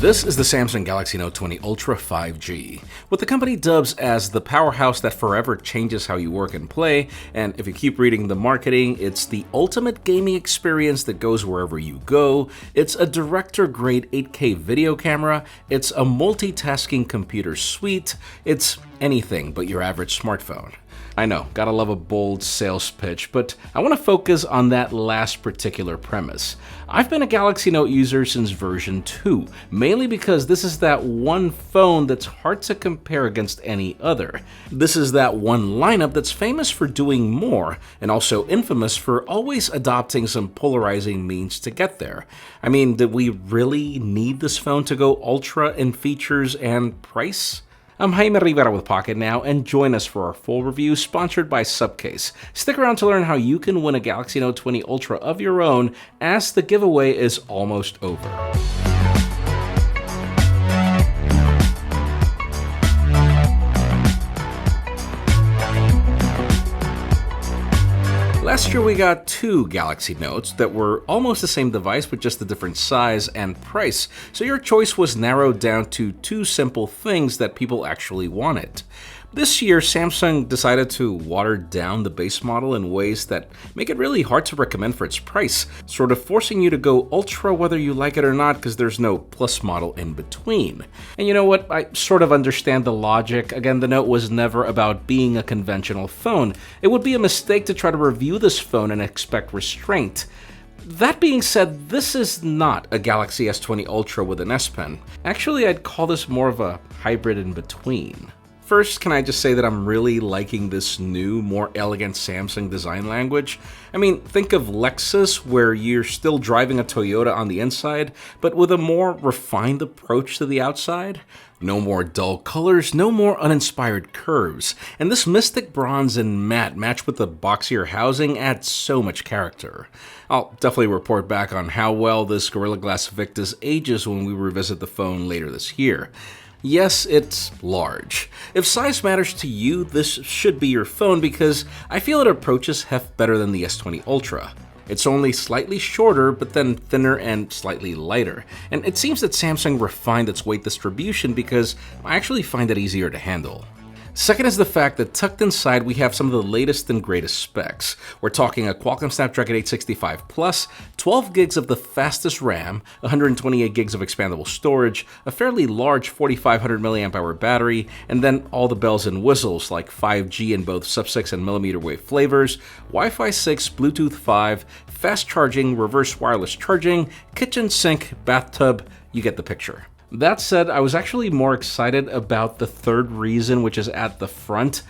This is the Samsung Galaxy Note 20 Ultra 5G, what the company dubs as the powerhouse that forever changes how you work and play, and if you keep reading the marketing, it's the ultimate gaming experience that goes wherever you go, it's a director-grade 8K video camera, it's a multitasking computer suite, it's anything but your average smartphone. I know, gotta love a bold sales pitch, but I want to focus on that last particular premise. I've been a Galaxy Note user since version 2, mainly because this is that one phone that's hard to compare against any other. This is that one lineup that's famous for doing more, and also infamous for always adopting some polarizing means to get there. I mean, did we really need this phone to go ultra in features and price? I'm Jaime Rivera with Pocketnow, and join us for our full review sponsored by Subcase. Stick around to learn how you can win a Galaxy Note 20 Ultra of your own, as the giveaway is almost over. Last year we got two Galaxy Notes that were almost the same device with just a different size and price, so your choice was narrowed down to two simple things that people actually wanted. This year, Samsung decided to water down the base model in ways that make it really hard to recommend for its price, sort of forcing you to go ultra whether you like it or not because there's no plus model in between. And you know what? I sort of understand the logic. Again, the Note was never about being a conventional phone. It would be a mistake to try to review this phone and expect restraint. That being said, this is not a Galaxy S20 Ultra with an S Pen. Actually, I'd call this more of a hybrid in between. First, can I just say that I'm really liking this new, more elegant Samsung design language? I mean, think of Lexus, where you're still driving a Toyota on the inside, but with a more refined approach to the outside. No more dull colors, no more uninspired curves, and this mystic bronze and matte matched with the boxier housing adds so much character. I'll definitely report back on how well this Gorilla Glass Victus ages when we revisit the phone later this year. Yes, it's large. If size matters to you, this should be your phone because I feel it approaches heft better than the S20 Ultra. It's only slightly shorter, but then thinner and slightly lighter. And it seems that Samsung refined its weight distribution because I actually find it easier to handle. Second is the fact that tucked inside we have some of the latest and greatest specs. We're talking a Qualcomm Snapdragon 865 Plus, 12 gigs of the fastest RAM, 128 gigs of expandable storage, a fairly large 4500 mAh battery, and then all the bells and whistles like 5G in both sub-6 and millimeter wave flavors, Wi-Fi 6, Bluetooth 5, fast charging, reverse wireless charging, kitchen sink, bathtub, you get the picture. That said, I was actually more excited about the third reason, which is at the front.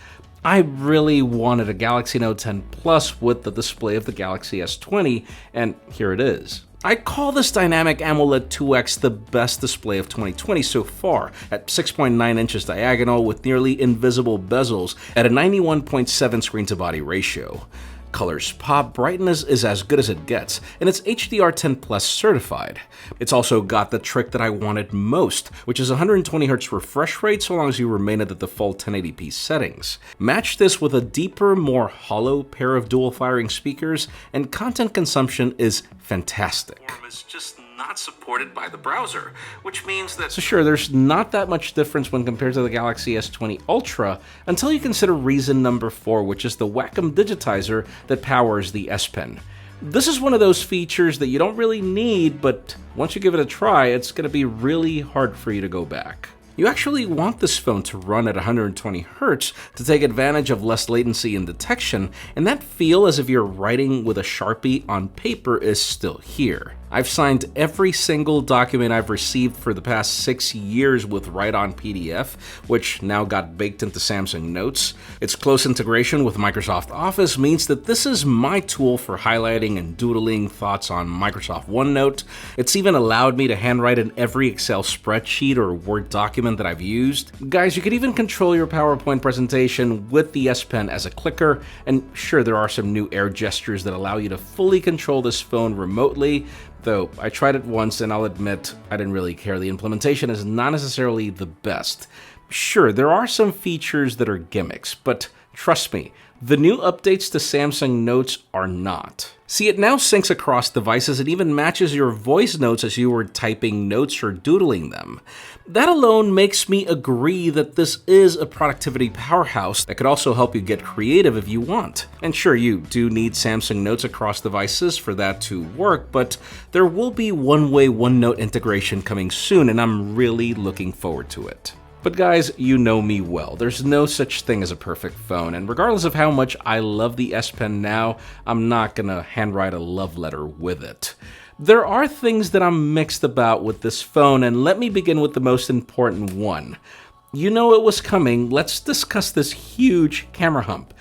I really wanted a Galaxy Note 10 Plus with the display of the Galaxy S20, and here it is. I call this dynamic AMOLED 2X the best display of 2020 so far, at 6.9 inches diagonal with nearly invisible bezels at a 91.7 screen-to-body ratio. Colors pop, brightness is as good as it gets, and it's HDR10 Plus certified. It's also got the trick that I wanted most, which is 120Hz refresh rate so long as you remain at the default 1080p settings. Match this with a deeper, more hollow pair of dual firing speakers, and content consumption is fantastic. It's just not supported by the browser, which means that... So sure, there's not that much difference when compared to the Galaxy S20 Ultra, until you consider reason number 4, which is the Wacom digitizer that powers the S Pen. This is one of those features that you don't really need, but once you give it a try, it's going to be really hard for you to go back. You actually want this phone to run at 120Hz to take advantage of less latency in detection, and that feel as if you're writing with a Sharpie on paper is still here. I've signed every single document I've received for the past 6 years with Write-On PDF, which now got baked into Samsung Notes. Its close integration with Microsoft Office means that this is my tool for highlighting and doodling thoughts on Microsoft OneNote. It's even allowed me to handwrite in every Excel spreadsheet or Word document that I've used. Guys, you could even control your PowerPoint presentation with the S Pen as a clicker, and sure, there are some new air gestures that allow you to fully control this phone remotely, though I tried it once and I'll admit I didn't really care. The implementation is not necessarily the best. Sure, there are some features that are gimmicks, but Trust me, the new updates to Samsung Notes are not. See, it now syncs across devices and even matches your voice notes as you were typing notes or doodling them. That alone makes me agree that this is a productivity powerhouse that could also help you get creative if you want. And sure, you do need Samsung Notes across devices for that to work, but there will be one-way OneNote integration coming soon, and I'm really looking forward to it. But guys, you know me well. There's no such thing as a perfect phone, and regardless of how much I love the S Pen now, I'm not gonna handwrite a love letter with it. There are things that I'm mixed about with this phone, and let me begin with the most important one. You know it was coming. Let's discuss this huge camera hump.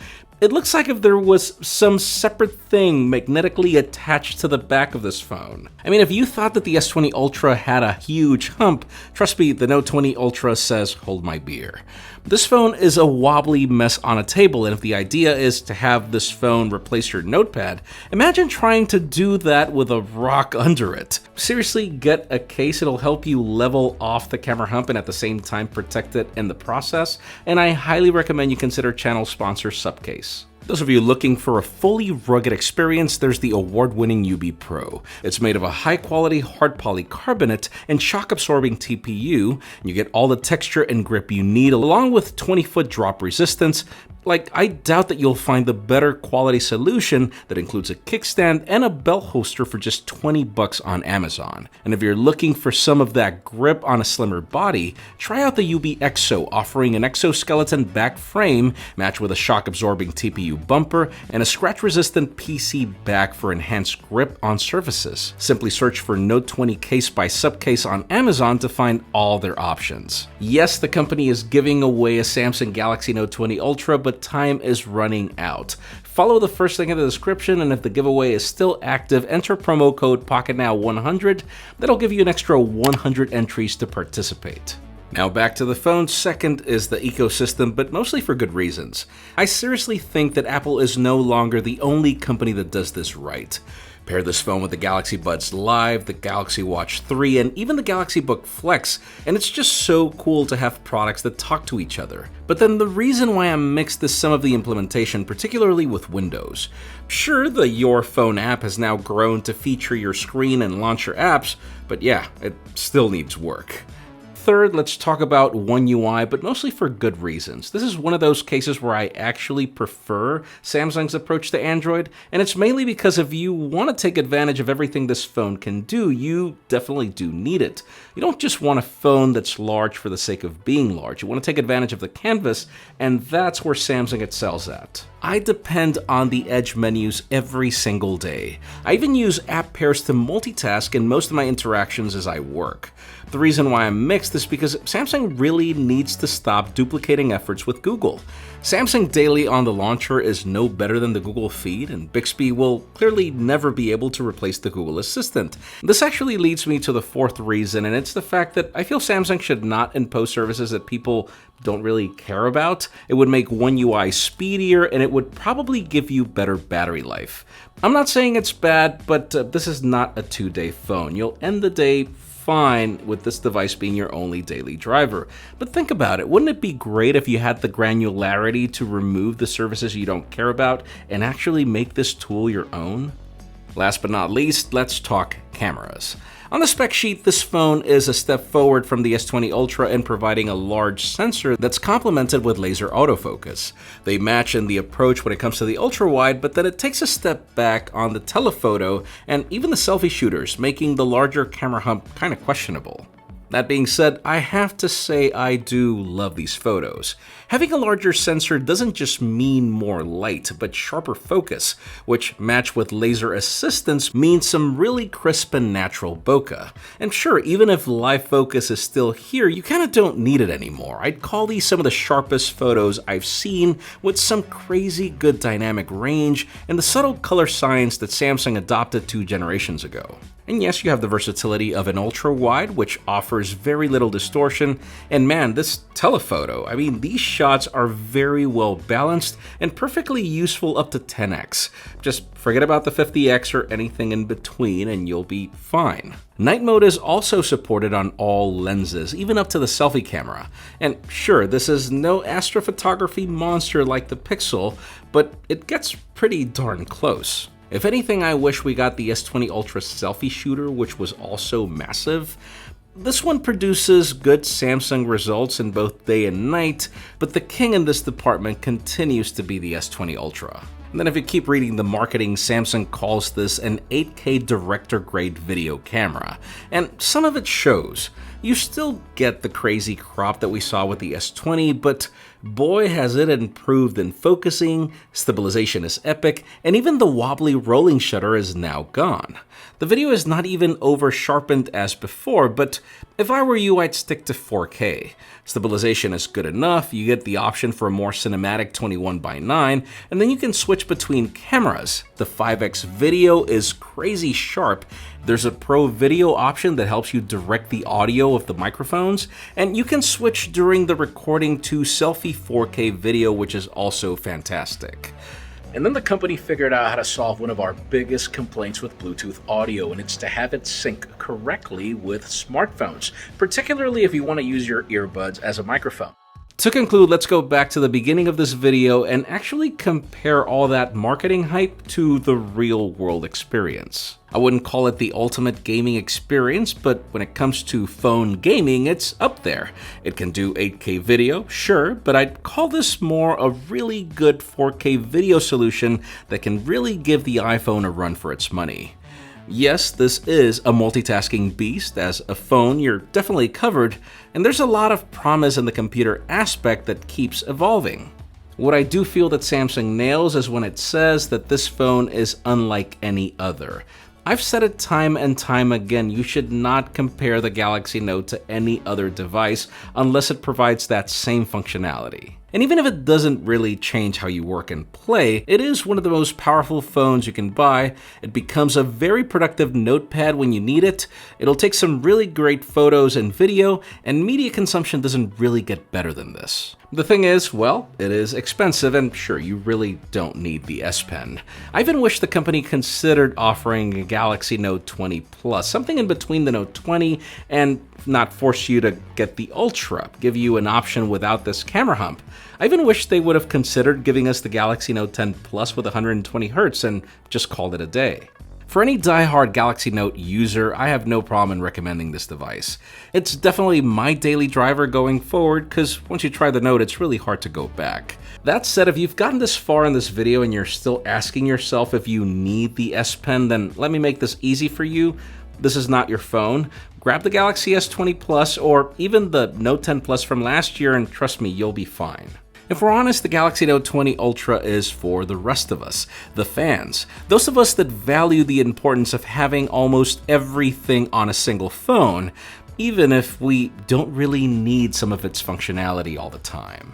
It looks like if there was some separate thing magnetically attached to the back of this phone. I mean, if you thought that the S20 Ultra had a huge hump, trust me, the Note 20 Ultra says, hold my beer. This phone is a wobbly mess on a table, and if the idea is to have this phone replace your notepad, imagine trying to do that with a rock under it. Seriously, get a case. It'll help you level off the camera hump and at the same time protect it in the process, and I highly recommend you consider channel sponsor Subcase. Those of you looking for a fully rugged experience, there's the award-winning UB Pro. It's made of a high-quality hard polycarbonate and shock-absorbing TPU, and you get all the texture and grip you need, along with 20-foot drop resistance. Like, I doubt that you'll find the better quality solution that includes a kickstand and a belt holster for just $20 on Amazon. And if you're looking for some of that grip on a slimmer body, try out the UB Exo, offering an exoskeleton back frame matched with a shock-absorbing TPU bumper and a scratch-resistant PC back for enhanced grip on surfaces. Simply search for Note20 case by Subcase on Amazon to find all their options. Yes, the company is giving away a Samsung Galaxy Note 20 Ultra, but time is running out. Follow the first link in the description, and if the giveaway is still active, enter promo code Pocketnow100. That'll give you an extra 100 entries to participate. Now back to the phone. Second is the ecosystem, but mostly for good reasons. I seriously think that Apple is no longer the only company that does this right. Pair this phone with the Galaxy Buds Live, the Galaxy Watch 3, and even the Galaxy Book Flex, and it's just so cool to have products that talk to each other. But then the reason why I'm mixed is some of the implementation, particularly with Windows. Sure, the Your Phone app has now grown to feature your screen and launch your apps, but yeah, it still needs work. Third, let's talk about One UI, but mostly for good reasons. This is one of those cases where I actually prefer Samsung's approach to Android, and it's mainly because if you want to take advantage of everything this phone can do, you definitely do need it. You don't just want a phone that's large for the sake of being large. You want to take advantage of the canvas, and that's where Samsung excels at. I depend on the Edge menus every single day. I even use app pairs to multitask in most of my interactions as I work. The reason why I'm mixed is because Samsung really needs to stop duplicating efforts with Google. Samsung Daily on the launcher is no better than the Google feed, and Bixby will clearly never be able to replace the Google Assistant. This actually leads me to the fourth reason, and it's the fact that I feel Samsung should not impose services that people don't really care about. It would make One UI speedier, and it would probably give you better battery life. I'm not saying it's bad, but this is not a two-day phone. You'll end the day fine with this device being your only daily driver. But think about it, wouldn't it be great if you had the granularity to remove the services you don't care about and actually make this tool your own? Last but not least, let's talk cameras. On the spec sheet, this phone is a step forward from the S20 Ultra in providing a large sensor that's complemented with laser autofocus. They match in the approach when it comes to the ultra-wide, but then it takes a step back on the telephoto and even the selfie shooters, making the larger camera hump kind of questionable. That being said, I have to say I do love these photos. Having a larger sensor doesn't just mean more light, but sharper focus, which matched with laser assistance means some really crisp and natural bokeh. And sure, even if live focus is still here, you kind of don't need it anymore. I'd call these some of the sharpest photos I've seen, with some crazy good dynamic range and the subtle color science that Samsung adopted 2 generations ago. And And yes, you have the versatility of an ultra-wide, which offers very little distortion. And man, this telephoto, I mean, these shots are very well balanced and perfectly useful up to 10x. Just forget about the 50x or anything in between and you'll be fine. Night mode is also supported on all lenses, even up to the selfie camera. And sure, this is no astrophotography monster like the Pixel, but it gets pretty darn close. If anything, I wish we got the S20 Ultra selfie shooter, which was also massive. This one produces good Samsung results in both day and night, but the king in this department continues to be the S20 Ultra. And then if you keep reading the marketing, Samsung calls this an 8K director-grade video camera. And some of it shows. You still get the crazy crop that we saw with the S20, but boy has it improved in focusing, stabilization is epic, and even the wobbly rolling shutter is now gone. The video is not even over-sharpened as before, but if I were you, I'd stick to 4K. Stabilization is good enough, you get the option for a more cinematic 21:9, and then you can switch between cameras. The 5x video is crazy sharp. There's a Pro Video option that helps you direct the audio of the microphones, and you can switch during the recording to selfie 4K video, which is also fantastic. And then the company figured out how to solve one of our biggest complaints with Bluetooth audio, and it's to have it sync correctly with smartphones, particularly if you want to use your earbuds as a microphone. To conclude, let's go back to the beginning of this video and actually compare all that marketing hype to the real-world experience. I wouldn't call it the ultimate gaming experience, but when it comes to phone gaming, it's up there. It can do 8K video, sure, but I'd call this more a really good 4K video solution that can really give the iPhone a run for its money. Yes, this is a multitasking beast. As a phone, you're definitely covered, and there's a lot of promise in the computer aspect that keeps evolving. What I do feel that Samsung nails is when it says that this phone is unlike any other. I've said it time and time again, you should not compare the Galaxy Note to any other device unless it provides that same functionality. And even if it doesn't really change how you work and play, it is one of the most powerful phones you can buy. It becomes a very productive notepad when you need it. It'll take some really great photos and video, and media consumption doesn't really get better than this. The thing is, well, it is expensive, and sure, you really don't need the S Pen. I even wish the company considered offering a Galaxy Note 20 Plus, something in between the Note 20 and not force you to get the Ultra, give you an option without this camera hump. I even wish they would have considered giving us the Galaxy Note 10 Plus with 120Hz and just called it a day. For any die-hard Galaxy Note user, I have no problem in recommending this device. It's definitely my daily driver going forward, because once you try the Note, it's really hard to go back. That said, if you've gotten this far in this video and you're still asking yourself if you need the S Pen, then let me make this easy for you. This is not your phone. Grab the Galaxy S20 Plus or even the Note 10 Plus from last year, and trust me, you'll be fine. If we're honest, the Galaxy Note 20 Ultra is for the rest of us, the fans, those of us that value the importance of having almost everything on a single phone, even if we don't really need some of its functionality all the time.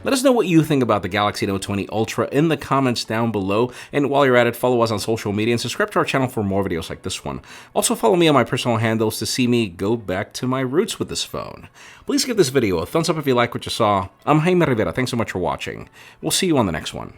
Let us know what you think about the Galaxy Note 20 Ultra in the comments down below, and while you're at it, follow us on social media and subscribe to our channel for more videos like this one. Also follow me on my personal handles to see me go back to my roots with this phone. Please give this video a thumbs up if you like what you saw. I'm Jaime Rivera, thanks so much for watching. We'll see you on the next one.